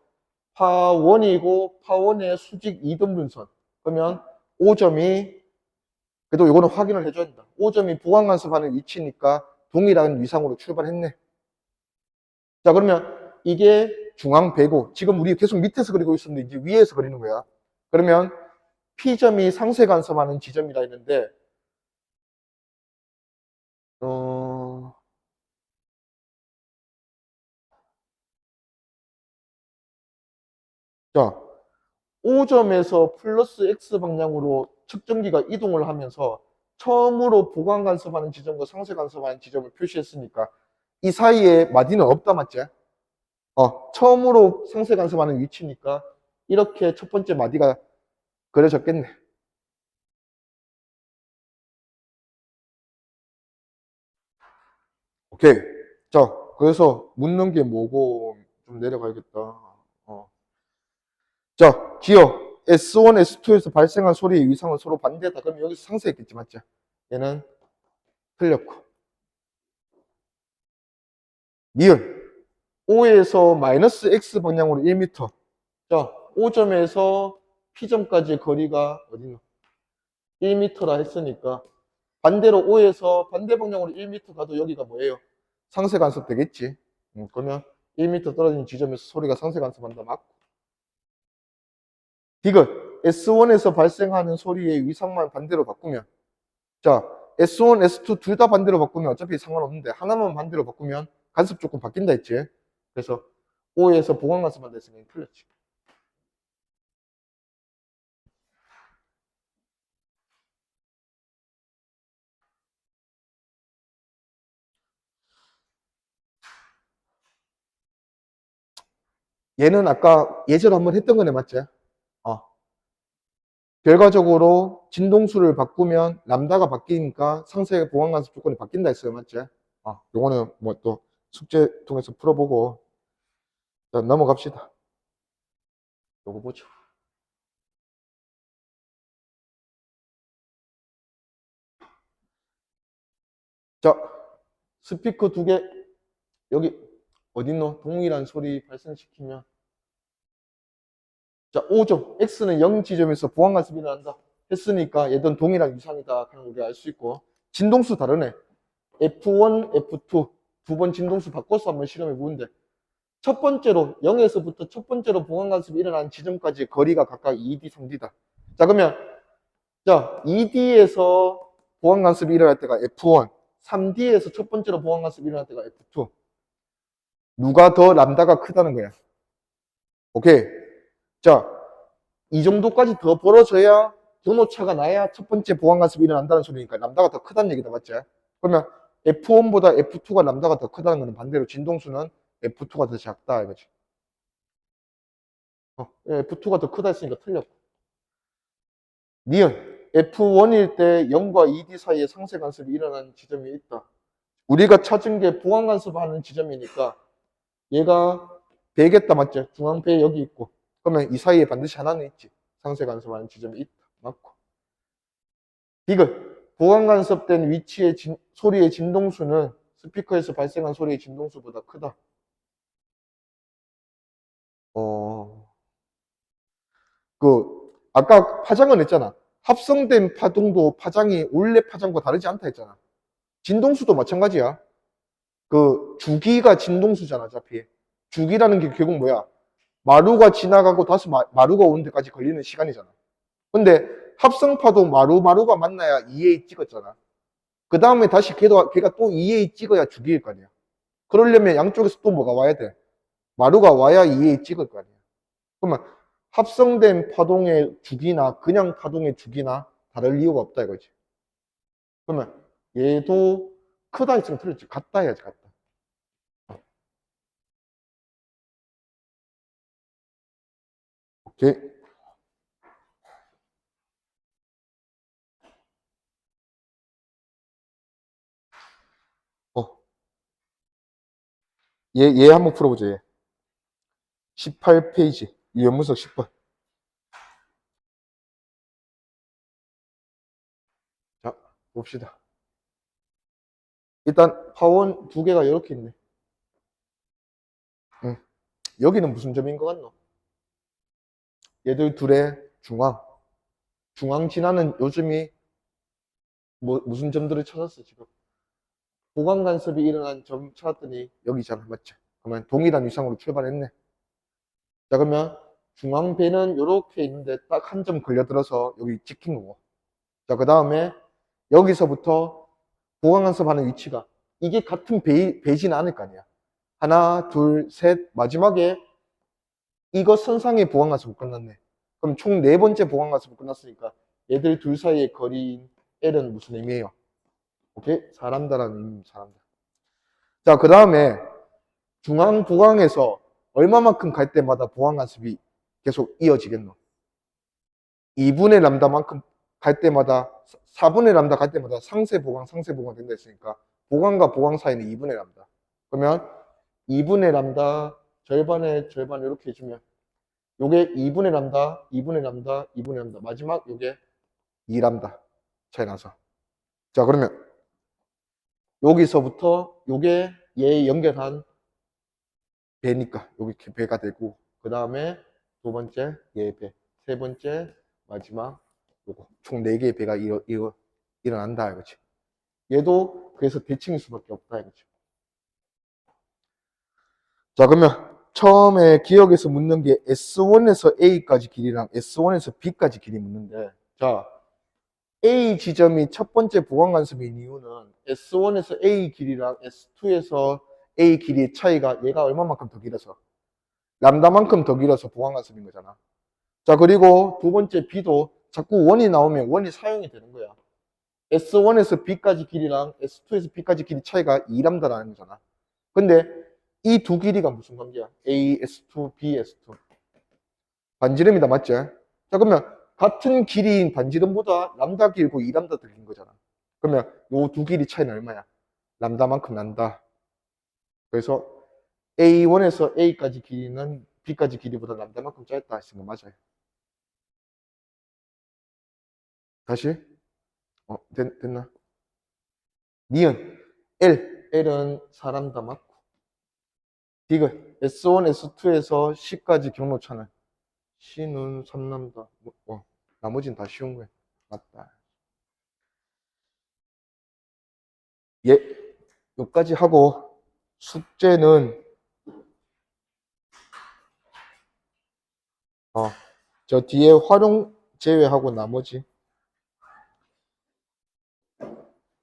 파원이고 파원의 수직 2등분선. 그러면 5점이 그래도 이거는 확인을 해줘야 된다. 5점이 보강간섭하는 위치니까 동일한 위상으로 출발했네. 자, 그러면 이게 중앙 배고, 지금 우리 계속 밑에서 그리고 있었는데 이제 위에서 그리는 거야. 그러면 P점이 상세 간섭하는 지점이라 했는데, 자, 5점에서 플러스 X 방향으로 측정기가 이동을 하면서 처음으로 보강 간섭하는 지점과 상세 간섭하는 지점을 표시했으니까 이 사이에 마디는 없다, 맞지? 처음으로 상세 간섭하는 위치니까 이렇게 첫 번째 마디가 그려졌겠네. 오케이. 자, 그래서 묻는 게 뭐고, 좀 내려가야겠다. 자, 기어. S1, S2에서 발생한 소리의 위상은 서로 반대다. 그럼 여기서 상쇄했겠지, 맞죠? 얘는 틀렸고. 니은. O에서 마이너스 X 방향으로 1m. 자, O점에서 P점까지의 거리가 어디나? 1m라 했으니까 반대로 O에서 반대 방향으로 1m 가도 여기가 뭐예요? 상쇄 간섭 되겠지. 그러면 1m 떨어진 지점에서 소리가 상쇄 간섭한다. 맞고. 디귿. S1에서 발생하는 소리의 위상만 반대로 바꾸면, 자, S1, S2 둘 다 반대로 바꾸면 어차피 상관없는데 하나만 반대로 바꾸면 간섭 조건 바뀐다 했지. 그래서 O에서 보강 간섭한다 했으면 틀렸지. 얘는 아까 예제로 한번 했던 거네, 맞지? 어. 결과적으로 진동수를 바꾸면 람다가 바뀌니까 상세 보강 간섭 조건이 바뀐다 했어요, 맞지? 요거는 뭐 또 숙제 통해서 풀어보고 일단 넘어갑시다. 요거 보죠. 자, 스피커 두 개, 여기 어딨노? 동일한 소리 발생시키면, 자, 5점. X는 0 지점에서 보강 간섭이 일어난다 했으니까 얘든 동일한 위상이다. 그냥 우리가 알 수 있고. 진동수 다르네. F1, F2 두 번 진동수 바꿔서 한번 실험해 보는데, 첫 번째로 0에서부터 첫 번째로 보강 간섭이 일어난 지점까지 거리가 각각 2D, 3D다. 자, 그러면 자, 2D에서 보강 간섭이 일어날 때가 F1, 3D에서 첫 번째로 보강 간섭이 일어날 때가 F2. 누가 더 람다가 크다는 거야. 오케이. 자, 이 정도까지 더 벌어져야 경로차가 나야 첫 번째 보강 간섭이 일어난다는 소리니까 람다가 더 크다는 얘기다, 맞지? 그러면 F1보다 F2가 람다가 더 크다는 거는 반대로 진동수는 F2가 더 작다 이거지. F2가 더 크다 했으니까 틀렸고. 니은 F1일 때 0과 2D 사이에 상쇄 간섭이 일어나는 지점이 있다. 우리가 찾은 게 보강 간섭하는 지점이니까 얘가 배겠다, 맞죠? 중앙배 여기 있고. 그러면 이 사이에 반드시 하나는 있지. 상쇄 간섭하는 지점이 있다. 맞고. 디귿. 보강 간섭된 위치의 소리의 진동수는 스피커에서 발생한 소리의 진동수보다 크다. 아까 파장은 했잖아. 합성된 파동도 파장이 원래 파장과 다르지 않다 했잖아. 진동수도 마찬가지야. 주기가 진동수잖아, 어차피. 주기라는 게 결국 뭐야? 마루가 지나가고 다시 마루가 오는 데까지 걸리는 시간이잖아. 근데 합성파도 마루가 만나야 2A 찍었잖아. 그 다음에 다시 걔가 또 2A 찍어야 주기일 거 아니야. 그러려면 양쪽에서 또 뭐가 와야 돼? 마루가 와야 2A 찍을 거 아니야. 그러면 합성된 파동의 주기나 그냥 파동의 주기나 다를 이유가 없다 이거지. 그러면 얘도 크다 했으면 틀렸지. 같다 해야지, 같다. 오케이. 어, 얘 한번 풀어보자, 얘. 18페이지. 연문석 10번. 자, 봅시다. 일단 파원 두 개가 이렇게 있네. 응. 여기는 무슨 점인 것 같노? 얘들 둘의 중앙 지나는 요즘이 무슨 점들을 찾았어, 지금? 보강 간섭이 일어난 점 찾았더니 여기잖아, 맞죠? 그러면 동일한 위상으로 출발했네. 자, 그러면 중앙배는 이렇게 있는데 딱 한 점 걸려들어서 여기 찍힌 거고. 자, 그 다음에 여기서부터 보강 간섭하는 위치가 이게 같은 배지는 않을 거 아니야. 하나, 둘, 셋, 마지막에 이거 선상의 보강 간섭 끝났네. 그럼 총 네 번째 보강 간섭 끝났으니까 얘들 둘 사이의 거리인 L은 무슨 의미예요? 오케이? 사람다라는 의미, 사람다. 자, 그 다음에 중앙 보강에서 얼마만큼 갈 때마다 보강 간섭이 계속 이어지겠노? 2분의 람다만큼 갈 때마다 4분의 람다 갈 때마다 상세 보강 된다 했으니까 보강과 보강 사이는 2분의 람다. 그러면 2분의 람다 절반에 절반 이렇게 해주면 요게 2분의 람다, 2분의 람다, 2분의 람다 마지막 요게 2람다 차이 나서. 자, 그러면 여기서부터 요게 얘 연결한 배니까 여기 배가 되고, 그 다음에 두 번째 얘 배, 세 번째 마지막 요거 총 4개의 배가 일어난다 이거지. 얘도 그래서 대칭일 수밖에 없다 이거지. 자, 그러면 처음에 기억에서 묻는 게 S1에서 A까지 길이랑 S1에서 B까지 길이 묻는데, 자, A 지점이 첫 번째 보강 간섭인 이유는 S1에서 A 길이랑 S2에서 A 길이의 차이가 얘가 얼마만큼 더 길어서 람다만큼 더 길어서 보강 간섭인 거잖아. 자, 그리고 두 번째 B도 자꾸 원이 나오면 원이 사용이 되는 거야. S1에서 B까지 길이랑 S2에서 B까지 길이 차이가 2람다라는 거잖아. 근데 이 두 길이가 무슨 관계야? A, S2, B, S2. 반지름이다, 맞지? 자, 그러면 같은 길이인 반지름보다 람다 길고 2람다 더 긴 거잖아. 그러면 요 두 길이 차이는 얼마야? 람다만큼 난다. 그래서 A1에서 A까지 길이는 B까지 길이보다 람다만큼 짧다 하시는 거 맞아요. 다시? 됐나? 니은 L은 4람다 맞고, 디귿 S1, S2에서 C까지 경로차는 C는 3람다. 나머지는 다 쉬운 거야. 맞다. 예, 여기까지 하고 숙제는 저 뒤에 활용 제외하고 나머지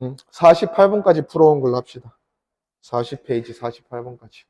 48번까지 풀어온 걸로 합시다. 40페이지 48번까지.